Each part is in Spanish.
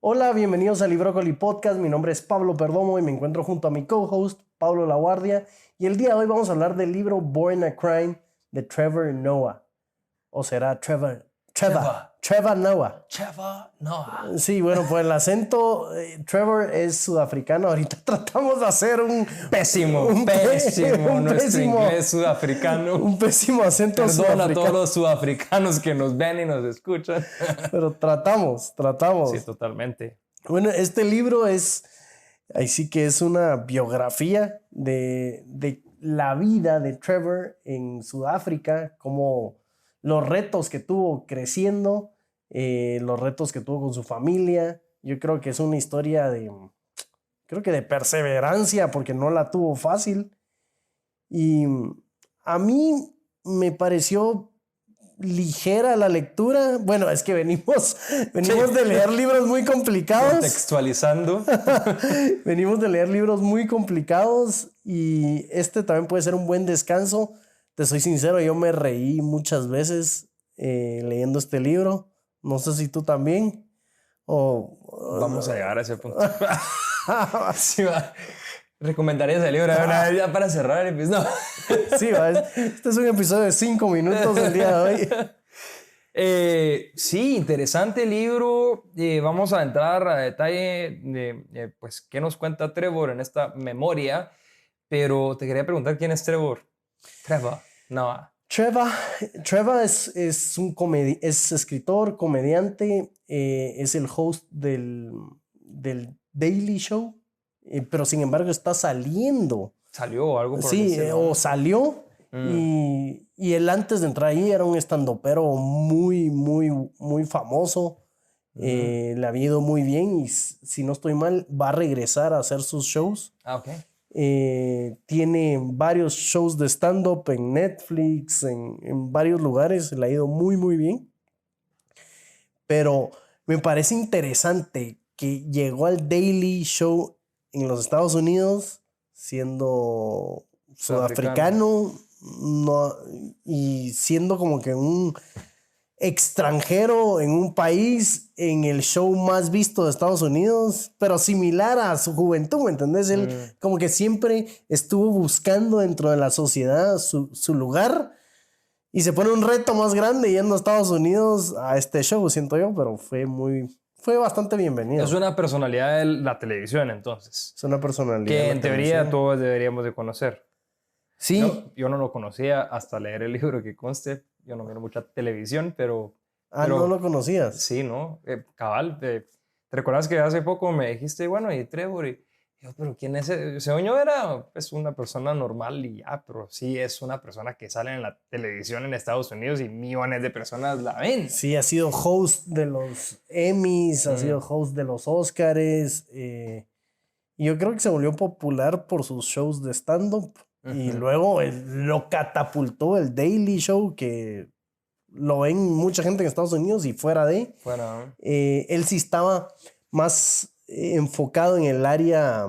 Hola, bienvenidos al Librócoli Podcast. Mi nombre es Pablo Perdomo y me encuentro junto a mi co-host, Pablo Laguardia. Y el día de hoy vamos a hablar del libro Born a Crime de Trevor Noah. ¿O será Trevor Noah? Trevor Noah. Sí, bueno, pues el acento, Trevor es sudafricano. Ahorita tratamos de hacer un Pésimo nuestro inglés sudafricano. Un pésimo acento sudafricano. Perdón a todos los sudafricanos que nos ven y nos escuchan. Pero tratamos. Sí, totalmente. Bueno, este libro ahí sí que es una biografía de la vida de Trevor en Sudáfrica, como los retos que tuvo creciendo, los retos que tuvo con su familia. Yo creo que es una historia de perseverancia, porque no la tuvo fácil. Y a mí me pareció ligera la lectura. Bueno, es que venimos de leer libros muy complicados. Contextualizando. Venimos de leer libros muy complicados y este también puede ser un buen descanso. Te soy sincero, yo me reí muchas veces leyendo este libro. No sé si tú también. Vamos a llegar a ese punto. Sí, va. ¿Recomendarías el libro ya para cerrar el episodio? No. Sí, va. Este es un episodio de 5 minutos el día de hoy. Sí, interesante el libro. Vamos a entrar a detalle de pues, qué nos cuenta Trevor en esta memoria. Pero te quería preguntar quién es Trevor. Trevor Noah. Trevor es escritor, comediante, es el host del Daily Show, pero sin embargo está saliendo. ¿Salió o algo por Sí, o salió. Y él antes de entrar ahí era un estandopero muy, muy, muy famoso. Le había ido muy bien y si no estoy mal va a regresar a hacer sus shows. Ok. Tiene varios shows de stand-up en Netflix, en varios lugares. Le ha ido muy, muy bien. Pero me parece interesante que llegó al Daily Show en los Estados Unidos siendo sudafricano y siendo como que un extranjero en un país, en el show más visto de Estados Unidos, pero similar a su juventud, ¿me entendés? Él como que siempre estuvo buscando dentro de la sociedad su lugar y se pone un reto más grande yendo a Estados Unidos a este show, siento yo, pero fue bastante bienvenido. Es una personalidad de la televisión, entonces. Es una personalidad que en teoría todos deberíamos de conocer. Sí. Yo no lo conocía hasta leer el libro, que conste. Yo no miro mucha televisión, pero... ¿No lo conocías? Sí, ¿no? Cabal, ¿te recuerdas que hace poco me dijiste, bueno, y Trevor? Y yo, ¿pero quién es ese? Según yo era pues, una persona normal y ya, pero sí es una persona que sale en la televisión en Estados Unidos y millones de personas la ven. Sí, ha sido host de los Emmys, ha sido host de los Oscars. Y yo creo que se volvió popular por sus shows de stand-up. Y luego lo catapultó el Daily Show, que lo ven mucha gente en Estados Unidos y fuera de. Él sí estaba más enfocado en el área,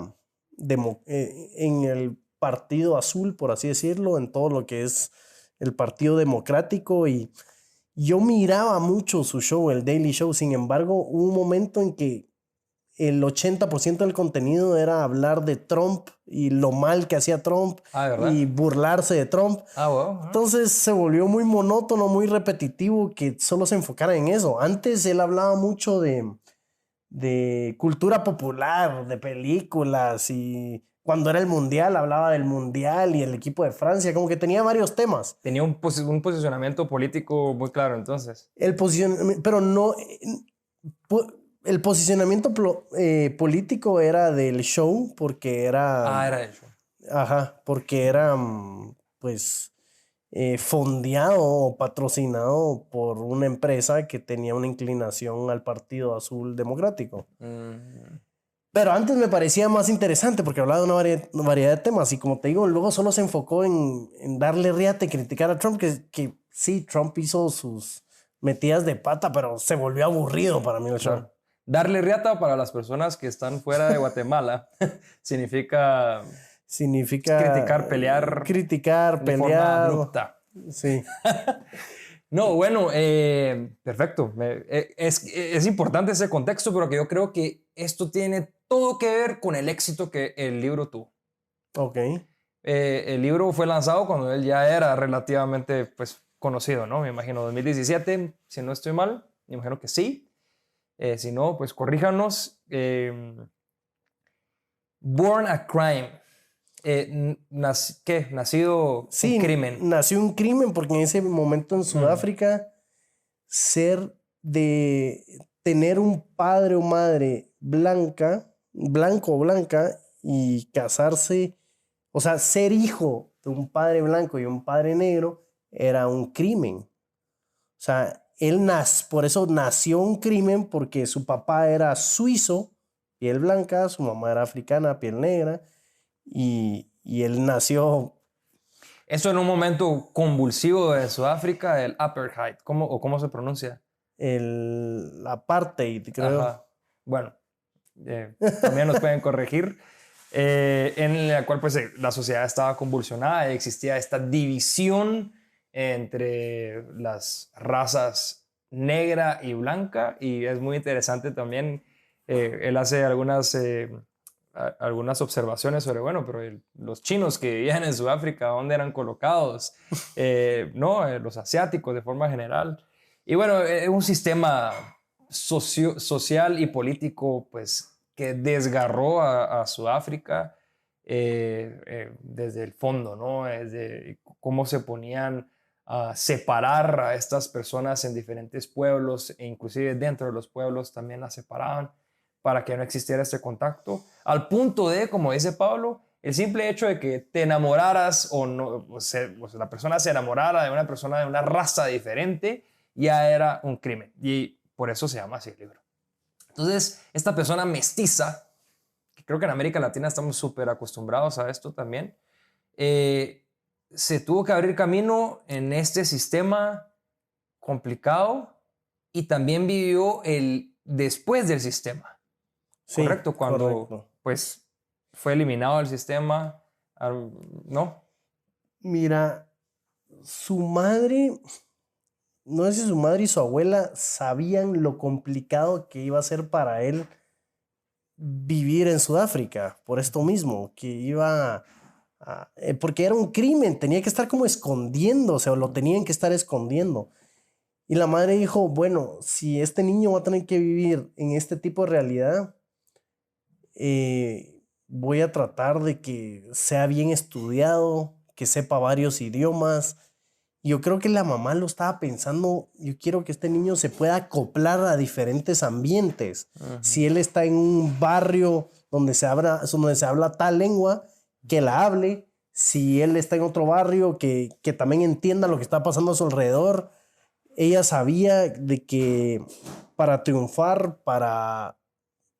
en el partido azul, por así decirlo, en todo lo que es el partido democrático. Y yo miraba mucho su show, el Daily Show. Sin embargo, hubo un momento en que el 80% del contenido era hablar de Trump y lo mal que hacía Trump y burlarse de Trump. Entonces se volvió muy monótono, muy repetitivo que solo se enfocara en eso. Antes él hablaba mucho de cultura popular, de películas, y cuando era el mundial hablaba del mundial y el equipo de Francia, como que tenía varios temas. Tenía un posicionamiento político muy claro entonces. Pero no... El posicionamiento político era del show porque era... era del show. Ajá, porque era pues fondeado o patrocinado por una empresa que tenía una inclinación al Partido Azul Democrático. Pero antes me parecía más interesante porque hablaba de una variedad de temas y como te digo, luego solo se enfocó en darle riata y criticar a Trump, que sí, Trump hizo sus metidas de pata, pero se volvió aburrido para mí el show. Darle riata para las personas que están fuera de Guatemala significa Significa criticar, pelear. De forma abrupta. Sí. No, bueno, perfecto. Es importante ese contexto, pero que yo creo que esto tiene todo que ver con el éxito que el libro tuvo. Ok. El libro fue lanzado cuando él ya era relativamente pues, conocido, ¿no? Me imagino 2017, si no estoy mal, me imagino que sí. Si no, pues corríjanos. Born a Crime. ¿Qué? Nacido Sí, un crimen. nació un crimen porque en ese momento en Sudáfrica tener un padre o madre blanco o blanca y casarse, o sea, ser hijo de un padre blanco y un padre negro era un crimen. O sea, por eso nació un crimen porque su papá era suizo, piel blanca, su mamá era africana, piel negra, y él nació. Eso en un momento convulsivo de Sudáfrica, el apartheid, ¿cómo se pronuncia? El apartheid, creo. Ajá. Bueno, también nos pueden corregir. En la cual pues la sociedad estaba convulsionada, existía esta división entre las razas negra y blanca, y es muy interesante también. Él hace algunas observaciones sobre, bueno, pero los chinos que vivían en Sudáfrica, ¿dónde eran colocados? No, los asiáticos de forma general. Y bueno, es un sistema social y político, pues, que desgarró a Sudáfrica desde el fondo, ¿no? Desde cómo se ponían a separar a estas personas en diferentes pueblos, e inclusive dentro de los pueblos también las separaban para que no existiera este contacto, al punto de, como dice Pablo, el simple hecho de que te enamoraras o no, o sea, la persona se enamorara de una persona de una raza diferente, ya era un crimen. Y por eso se llama así el libro. Entonces, esta persona mestiza, que creo que en América Latina estamos súper acostumbrados a esto también, se tuvo que abrir camino en este sistema complicado y también vivió el después del sistema. Sí, correcto, cuando pues fue eliminado el sistema, ¿no? Mira, su madre, no sé si su madre y su abuela sabían lo complicado que iba a ser para él vivir en Sudáfrica, por esto mismo, que porque era un crimen, tenía que estar como escondiéndose o lo tenían que estar escondiendo. Y la madre dijo, bueno, si este niño va a tener que vivir en este tipo de realidad, voy a tratar de que sea bien estudiado, que sepa varios idiomas. Yo creo que la mamá lo estaba pensando, yo quiero que este niño se pueda acoplar a diferentes ambientes. Si él está en un barrio donde se habla tal lengua, que la hable. Si él está en otro barrio, que también entienda lo que está pasando a su alrededor. Ella sabía de que para triunfar, para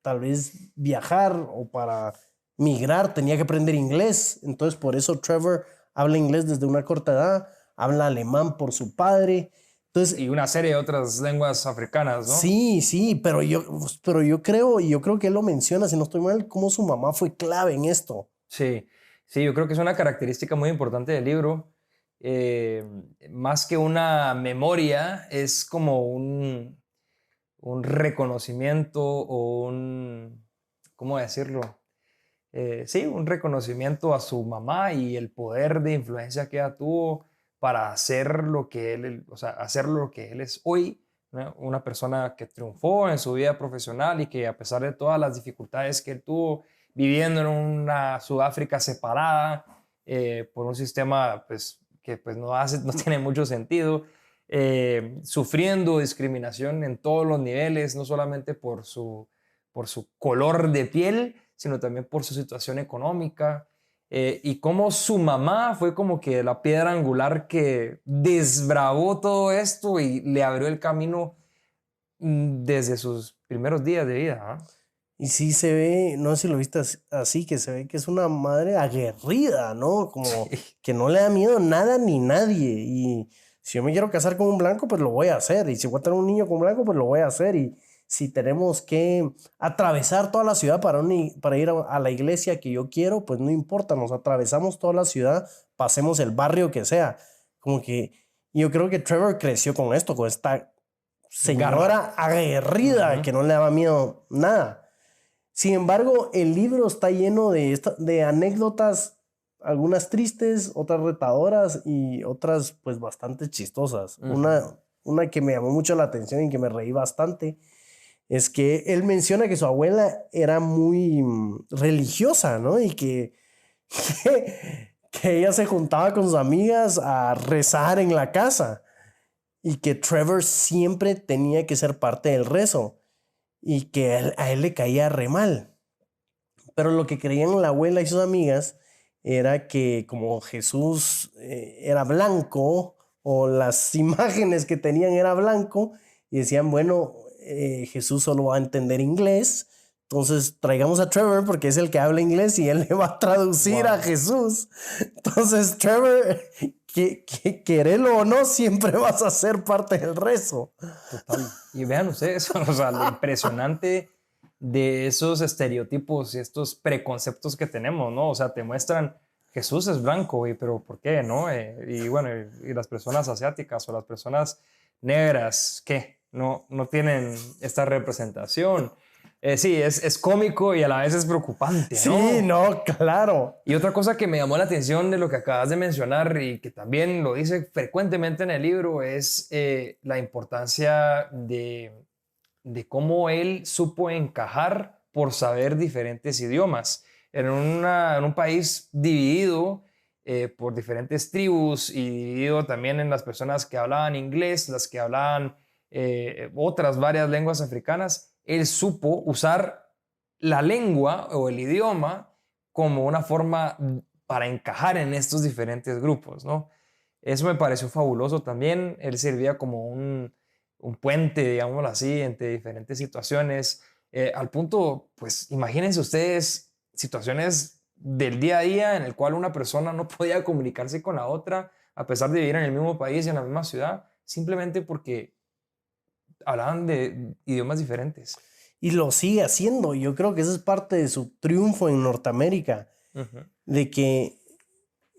tal vez viajar o para migrar, tenía que aprender inglés. Entonces, por eso Trevor habla inglés desde una corta edad, habla alemán por su padre. Entonces, y una serie de otras lenguas africanas, ¿no? Sí, pero yo creo que él lo menciona, si no estoy mal, cómo su mamá fue clave en esto. Sí, yo creo que es una característica muy importante del libro. Más que una memoria, es como un reconocimiento o ¿cómo decirlo? Sí, un reconocimiento a su mamá y el poder de influencia que ella tuvo para hacer lo que hacer lo que él es hoy, ¿no? Una persona que triunfó en su vida profesional y que a pesar de todas las dificultades que él tuvo viviendo en una Sudáfrica separada por un sistema pues, que pues, no tiene mucho sentido, sufriendo discriminación en todos los niveles, no solamente por su color de piel, sino también por su situación económica, y cómo su mamá fue como que la piedra angular que desbravó todo esto y le abrió el camino desde sus primeros días de vida, ¿eh? Y sí se ve, no sé si lo viste así, que se ve que es una madre aguerrida, ¿no? Como que no le da miedo nada ni nadie. Y si yo me quiero casar con un blanco, pues lo voy a hacer. Y si voy a tener un niño con un blanco, pues lo voy a hacer. Y si tenemos que atravesar toda la ciudad para ir a la iglesia que yo quiero, pues no importa, nos atravesamos toda la ciudad, pasemos el barrio que sea. Como que yo creo que Trevor creció con esto, con esta señora aguerrida que no le daba miedo nada. Sin embargo, el libro está lleno de anécdotas, algunas tristes, otras retadoras y otras pues bastante chistosas. Una que me llamó mucho la atención y que me reí bastante es que él menciona que su abuela era muy religiosa, ¿no? Y que ella se juntaba con sus amigas a rezar en la casa y que Trevor siempre tenía que ser parte del rezo y que a él le caía re mal. Pero lo que creían la abuela y sus amigas era que como Jesús era blanco o las imágenes que tenían era blanco y decían, bueno, Jesús solo va a entender inglés, entonces traigamos a Trevor porque es el que habla inglés y él le va a traducir a Jesús. Entonces Trevor, querelo o no, siempre vas a ser parte del rezo. Total. Y vean ustedes, o sea, lo impresionante de esos estereotipos y estos preconceptos que tenemos, ¿no? O sea, te muestran, Jesús es blanco, güey, pero ¿por qué, no? Y bueno, y las personas asiáticas o las personas negras, ¿qué? No tienen esta representación. Sí, es cómico y a la vez es preocupante, ¿no? Sí, no, claro. Y otra cosa que me llamó la atención de lo que acabas de mencionar y que también lo dice frecuentemente en el libro es la importancia de cómo él supo encajar por saber diferentes idiomas. En un país dividido por diferentes tribus y dividido también en las personas que hablaban inglés, las que hablaban otras varias lenguas africanas, él supo usar la lengua o el idioma como una forma para encajar en estos diferentes grupos, ¿no? Eso me pareció fabuloso también. Él servía como un puente, digámoslo así, entre diferentes situaciones. Al punto, pues imagínense ustedes situaciones del día a día en el cual una persona no podía comunicarse con la otra a pesar de vivir en el mismo país y en la misma ciudad, simplemente porque hablaban de idiomas diferentes. Y lo sigue haciendo. Yo creo que esa es parte de su triunfo en Norteamérica, de que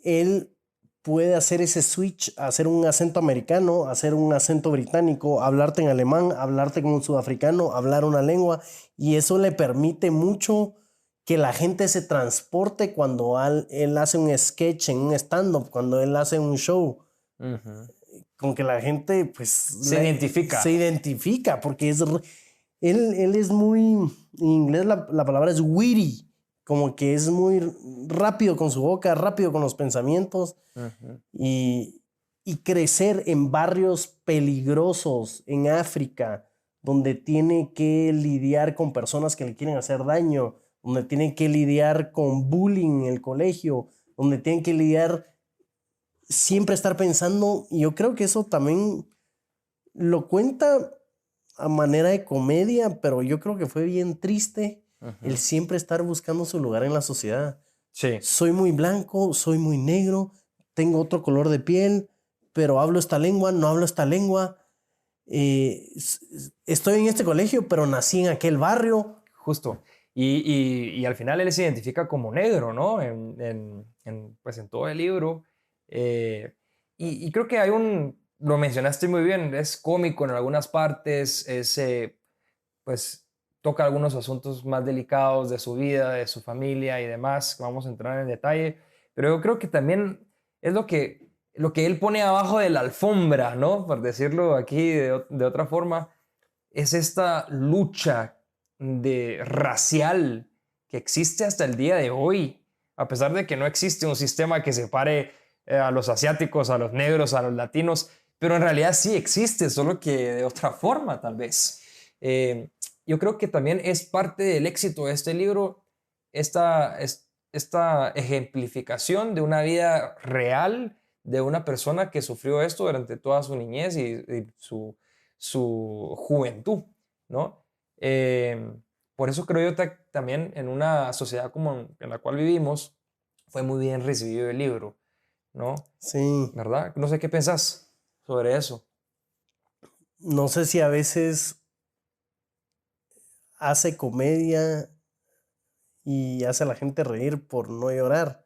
él puede hacer ese switch, hacer un acento americano, hacer un acento británico, hablarte en alemán, hablarte como un sudafricano, hablar una lengua, y eso le permite mucho que la gente se transporte cuando él hace un sketch en un stand-up, cuando él hace un show. Con que la gente pues se identifica porque él es muy, en inglés la palabra es witty, como que es muy rápido con su boca, rápido con los pensamientos y crecer en barrios peligrosos en África, donde tiene que lidiar con personas que le quieren hacer daño, donde tiene que lidiar con bullying en el colegio, donde tiene que lidiar, siempre estar pensando, y yo creo que eso también lo cuenta a manera de comedia, pero yo creo que fue bien triste el siempre estar buscando su lugar en la sociedad. Sí. Soy muy blanco, soy muy negro, tengo otro color de piel, pero hablo esta lengua, no hablo esta lengua. Estoy en este colegio, pero nací en aquel barrio. Justo. Y al final él se identifica como negro, ¿no? Pues en todo el libro. Y creo que hay lo mencionaste muy bien, es cómico en algunas partes, pues toca algunos asuntos más delicados de su vida, de su familia y demás, que vamos a entrar en detalle, pero yo creo que también es lo que él pone abajo de la alfombra, ¿no? Por decirlo aquí de otra forma, es esta lucha racial que existe hasta el día de hoy, a pesar de que no existe un sistema que separe a los asiáticos, a los negros, a los latinos, pero en realidad sí existe, solo que de otra forma tal vez. Yo creo que también es parte del éxito de este libro esta ejemplificación de una vida real de una persona que sufrió esto durante toda su niñez y su juventud, ¿no? Por eso creo yo también en una sociedad como en la cual vivimos fue muy bien recibido el libro, ¿no? Sí. ¿Verdad? No sé qué pensás sobre eso. No sé si a veces hace comedia y hace a la gente reír por no llorar.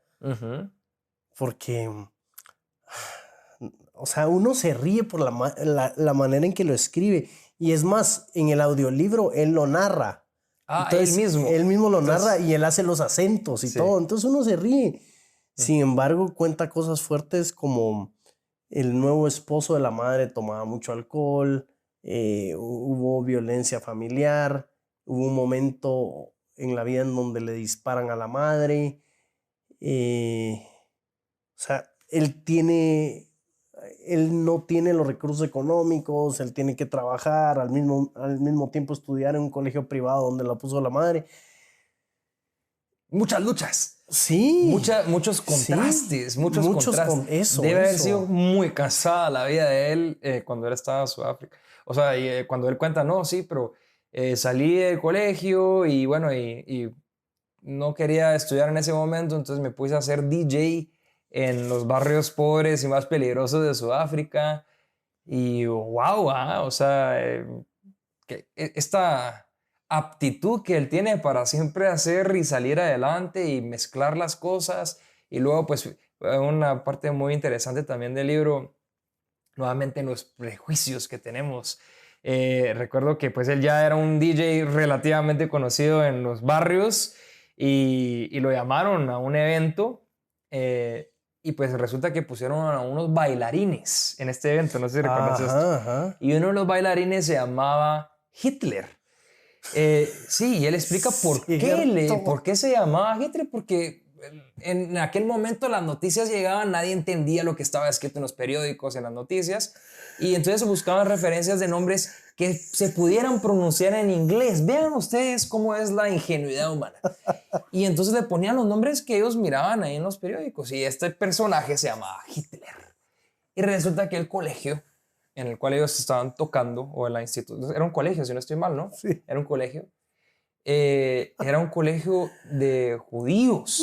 Porque, o sea, uno se ríe por la manera en que lo escribe. Y es más, en el audiolibro él lo narra. Entonces, él mismo. Él mismo lo narra y él hace los acentos y todo. Entonces uno se ríe. Sin embargo, cuenta cosas fuertes como el nuevo esposo de la madre tomaba mucho alcohol, hubo violencia familiar, hubo un momento en la vida en donde le disparan a la madre. O sea, él no tiene los recursos económicos, él tiene que trabajar, al mismo tiempo estudiar en un colegio privado donde la puso la madre. Muchas luchas. Sí. Muchos contrastes, muchos contrastes. Debe haber sido muy cansada la vida de él cuando él estaba en Sudáfrica. O sea, cuando él cuenta, no, sí, pero salí del colegio y bueno, y no quería estudiar en ese momento, entonces me puse a ser DJ en los barrios pobres y más peligrosos de Sudáfrica. Y wow, o sea, esta aptitud que él tiene para siempre hacer y salir adelante y mezclar las cosas. Y luego, pues, una parte muy interesante también del libro, nuevamente los prejuicios que tenemos. Recuerdo que pues él ya era un DJ relativamente conocido en los barrios y lo llamaron a un evento y pues resulta que pusieron a unos bailarines en este evento, no sé si recuerdas esto. Y uno de los bailarines se llamaba Hitler. Sí, y él explica por qué se llamaba Hitler, porque en aquel momento las noticias llegaban, nadie entendía lo que estaba escrito en los periódicos, en las noticias, y entonces buscaban referencias de nombres que se pudieran pronunciar en inglés. Vean ustedes cómo es la ingenuidad humana. Y entonces le ponían los nombres que ellos miraban ahí en los periódicos, y este personaje se llamaba Hitler. Y resulta que el colegio en el cual ellos estaban tocando, o en la institución, era un colegio, si no estoy mal, ¿no? Sí. Era un colegio. Era un colegio de judíos.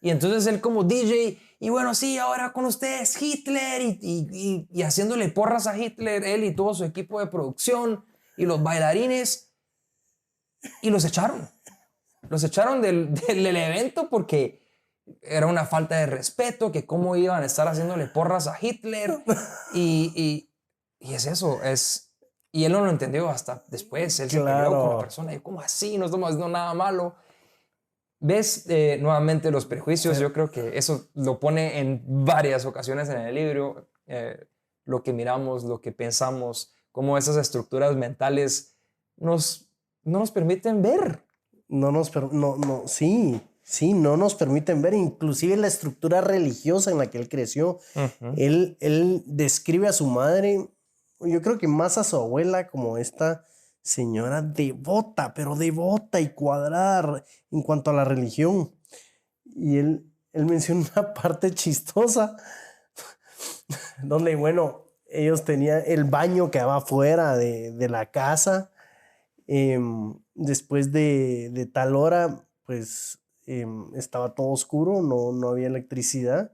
Y entonces él como DJ, y bueno, sí, ahora con ustedes Hitler, y haciéndole porras a Hitler, él y todo su equipo de producción, y los bailarines, y los echaron. Los echaron del evento porque era una falta de respeto, que cómo iban a estar haciéndole porras a Hitler. Y es eso, y él no lo entendió hasta después. Él se peleó con la persona y ¿cómo así? No estamos haciendo nada malo. ¿Ves nuevamente los prejuicios? Yo creo que eso lo pone en varias ocasiones en el libro. Lo que miramos, lo que pensamos, cómo esas estructuras mentales no nos permiten ver. Sí, no nos permiten ver, inclusive la estructura religiosa en la que él creció. Él describe a su madre, yo creo que más a su abuela, como esta señora devota, pero devota y cuadrada en cuanto a la religión. Y él menciona una parte chistosa donde, bueno, ellos tenían el baño que quedaba fuera de la casa. Después de tal hora, pues estaba todo oscuro, no había electricidad,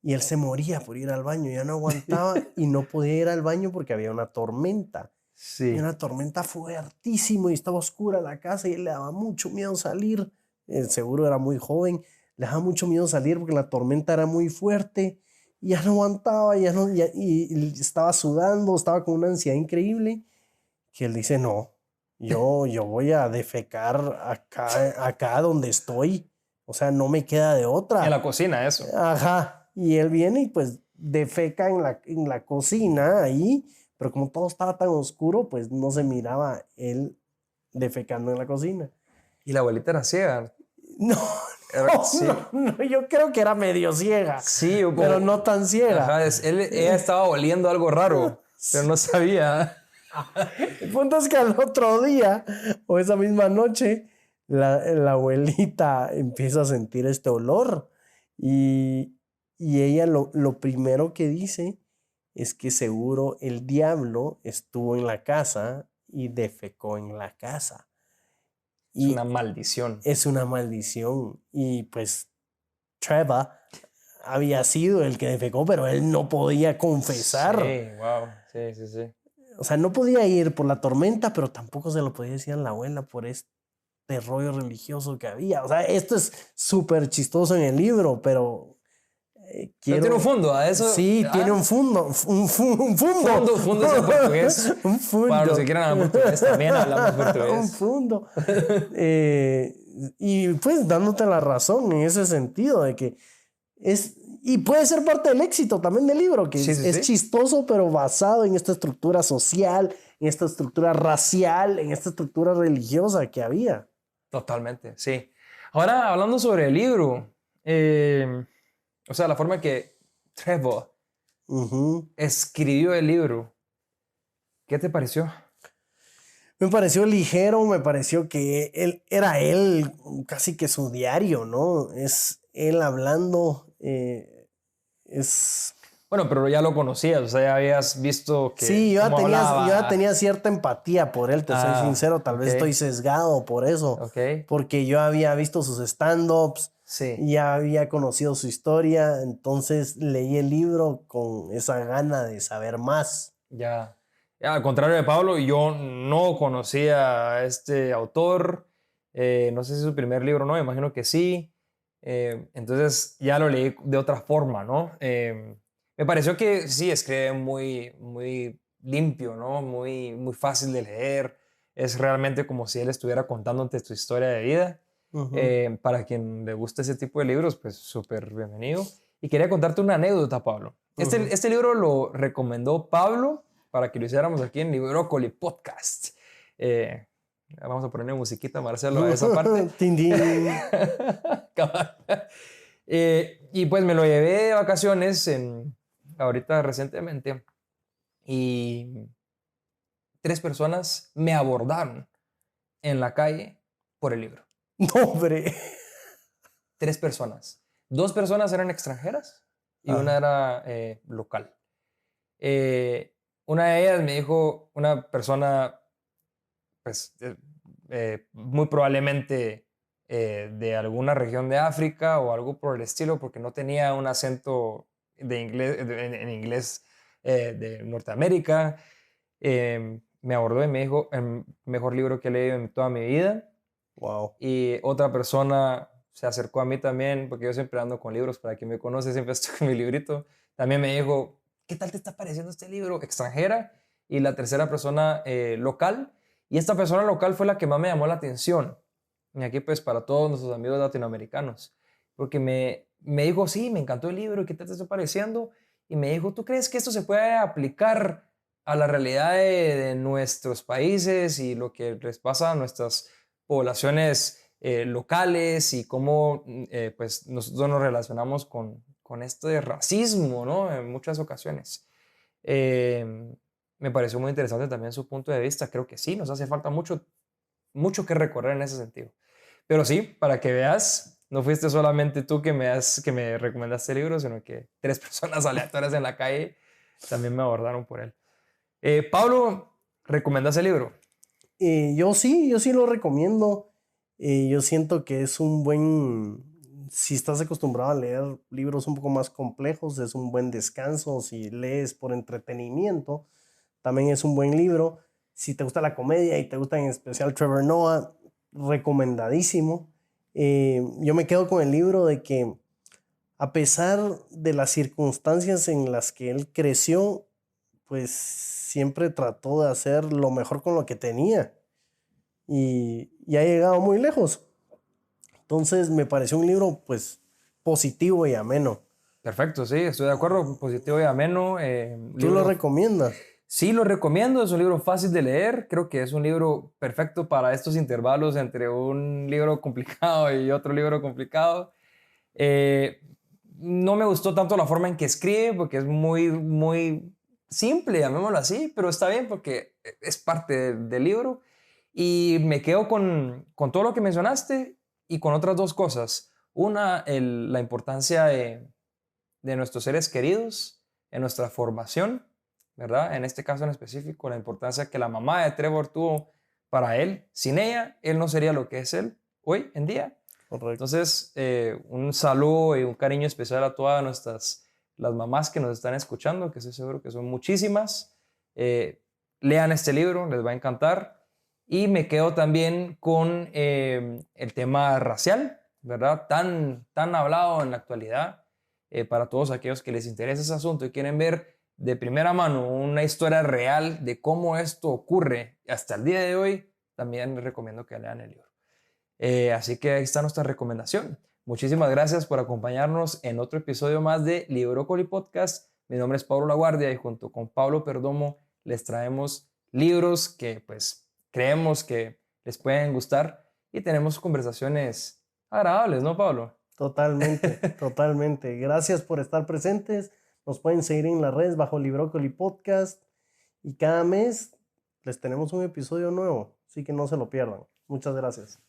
y él se moría por ir al baño, ya no aguantaba y no podía ir al baño porque había una tormenta. Sí. Y una tormenta fuertísima y estaba oscura la casa y él le daba mucho miedo salir. Seguro era muy joven, le daba mucho miedo salir porque la tormenta era muy fuerte y ya no aguantaba, y estaba sudando, estaba con una ansiedad increíble, que él dice, no, yo voy a defecar acá donde estoy. O sea, no me queda de otra. En la cocina, eso. Ajá. Y él viene y pues defeca en la cocina ahí, pero como todo estaba tan oscuro, pues no se miraba él defecando en la cocina. ¿Y la abuelita era ciega? No, sí. no, yo creo que era medio ciega. Sí, pero no tan ciega. Ajá, ella estaba oliendo algo raro, pero no sabía. El punto es que al otro día, o esa misma noche, la abuelita empieza a sentir este olor y ella lo primero que dice es que seguro el diablo estuvo en la casa y defecó en la casa. Es una maldición. Es una maldición. Y pues Trevor había sido el que defecó, pero él no podía confesar. Sí, wow. Sí. o sea, no podía ir por la tormenta, pero tampoco se lo podía decir a la abuela por este rollo religioso que había. O sea, esto es súper chistoso en el libro, pero Pero quiero... tiene un fondo, a eso. Sí, tiene un fondo. Un fundo. Fondo es en portugués. Un fundo. Para los que quieran hablar portugués, también hablamos portugués. Un fundo. Y pues dándote la razón en ese sentido de que es... Y puede ser parte del éxito también del libro, que Sí, sí, es sí. chistoso, pero basado en esta estructura social, en esta estructura racial, en esta estructura religiosa que había. Totalmente, sí. Ahora, hablando sobre el libro, o sea, la forma que Trevor escribió el libro, ¿qué te pareció? Me pareció ligero, me pareció que él casi que su diario, ¿no? Es él hablando, es... Bueno, pero ya lo conocías, o sea, ya habías visto que Sí, cómo hablaba. yo ya tenía cierta empatía por él, te soy sincero, tal vez ok. estoy sesgado por eso, Ok, porque yo había visto sus stand-ups, sí, ya había conocido su historia, entonces leí el libro con esa gana de saber más. ya. Al contrario de Pablo, yo no conocía a este autor, no sé si es su primer libro o no, imagino que sí. Entonces ya lo leí de otra forma, ¿no? Me pareció que sí, escribe muy, muy limpio, ¿no? Muy, muy fácil de leer. Es realmente como si él estuviera contándote tu historia de vida. Para quien le guste ese tipo de libros, pues súper bienvenido. Y quería contarte una anécdota, Pablo. Este libro lo recomendó Pablo para que lo hiciéramos aquí en Librócoli Podcast. Vamos a ponerle musiquita, Marcelo, a esa parte. Tin, tin. Y pues me lo llevé de vacaciones ahorita recientemente y 3 personas me abordaron en la calle por el libro. No, hombre. 3 personas. 2 personas eran extranjeras y una era local. Una de ellas me dijo, una persona, pues, muy probablemente de alguna región de África o algo por el estilo, porque no tenía un acento de inglés, en inglés de Norteamérica. Me abordó y me dijo, el mejor libro que he leído en toda mi vida. Wow. Y otra persona se acercó a mí también, porque yo siempre ando con libros, para quien me conoce, siempre estoy con mi librito. También me dijo, ¿qué tal te está pareciendo este libro? Extranjera. Y la tercera persona local. Y esta persona local fue la que más me llamó la atención. Y aquí pues para todos nuestros amigos latinoamericanos. Porque me dijo, sí, me encantó el libro, ¿qué tal te está pareciendo? Y me dijo, ¿tú crees que esto se puede aplicar a la realidad de nuestros países y lo que les pasa a nuestras poblaciones locales y cómo pues nosotros nos relacionamos con este racismo, ¿no? En muchas ocasiones. Me pareció muy interesante también su punto de vista. Creo que sí, nos hace falta mucho, mucho que recorrer en ese sentido. Pero sí, para que veas, no fuiste solamente tú que me recomendaste el libro, sino que 3 personas aleatorias en la calle también me abordaron por él. Pablo, ¿recomendas el libro? Yo sí lo recomiendo. Yo siento que es un buen, si estás acostumbrado a leer libros un poco más complejos, es un buen descanso. Si lees por entretenimiento, también es un buen libro. Si te gusta la comedia y te gusta en especial Trevor Noah, recomendadísimo. Yo me quedo con el libro de que a pesar de las circunstancias en las que él creció, pues siempre trató de hacer lo mejor con lo que tenía y ha llegado muy lejos. Entonces me pareció un libro pues positivo y ameno. Perfecto, sí, estoy de acuerdo, positivo y ameno. ¿Tú lo recomiendas? Sí, lo recomiendo, es un libro fácil de leer, creo que es un libro perfecto para estos intervalos entre un libro complicado y otro libro complicado. No me gustó tanto la forma en que escribe, porque es muy, muy simple, llamémoslo así, pero está bien porque es parte del libro. Y me quedo con todo lo que mencionaste y con otras 2 cosas. Una, la importancia de nuestros seres queridos en nuestra formación, ¿verdad? En este caso en específico, la importancia que la mamá de Trevor tuvo para él. Sin ella, él no sería lo que es él hoy en día. Correcto. Entonces, un saludo y un cariño especial a todas las mamás que nos están escuchando, que estoy seguro que son muchísimas. lean este libro, les va a encantar. Y me quedo también con el tema racial, ¿verdad? Tan hablado en la actualidad. Para todos aquellos que les interesa ese asunto y quieren ver de primera mano una historia real de cómo esto ocurre hasta el día de hoy, también les recomiendo que lean el libro. Así que ahí está nuestra recomendación. Muchísimas gracias por acompañarnos en otro episodio más de Librócoli Podcast. Mi nombre es Pablo Laguardia y junto con Pablo Perdomo les traemos libros que pues creemos que les pueden gustar y tenemos conversaciones agradables, ¿no, Pablo? Totalmente, totalmente. Gracias por estar presentes. Nos pueden seguir en las redes bajo Librócoli Podcast y cada mes les tenemos un episodio nuevo, así que no se lo pierdan. Muchas gracias.